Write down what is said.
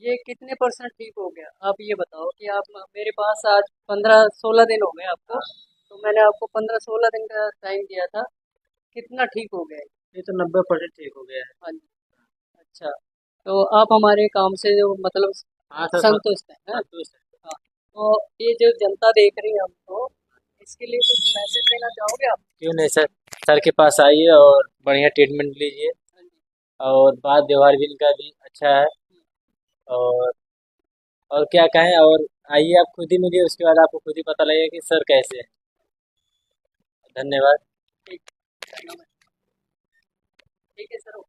ये कितने परसेंट ठीक हो गया? आप ये बताओ कि आप मेरे पास आज 15-16 दिन हो गए आपको, तो मैंने आपको 15-16 दिन का टाइम दिया था। कितना ठीक हो गया है? ये तो 90% ठीक हो गया है। हाँ जी। अच्छा, तो आप हमारे काम से जो मतलब हाँ सर, संतुष्ट हैं, हैं? संतुष्ट है। हाँ। तो ये जो जनता देख रही है हमको, इसके लिए कुछ मैसेज देना चाहोगे आप? क्यों नहीं सर, सर के पास आइए और बढ़िया ट्रीटमेंट लीजिए। हाँ जी। और बात व्यवहार भी इनका भी अच्छा है। और और क्या कहें, और आइए आप खुद ही मिलिए, उसके बाद आपको खुद ही पता लगेगा कि सर कैसे हैं। धन्यवाद। ठीक। धन्यवाद। ठीक है सर।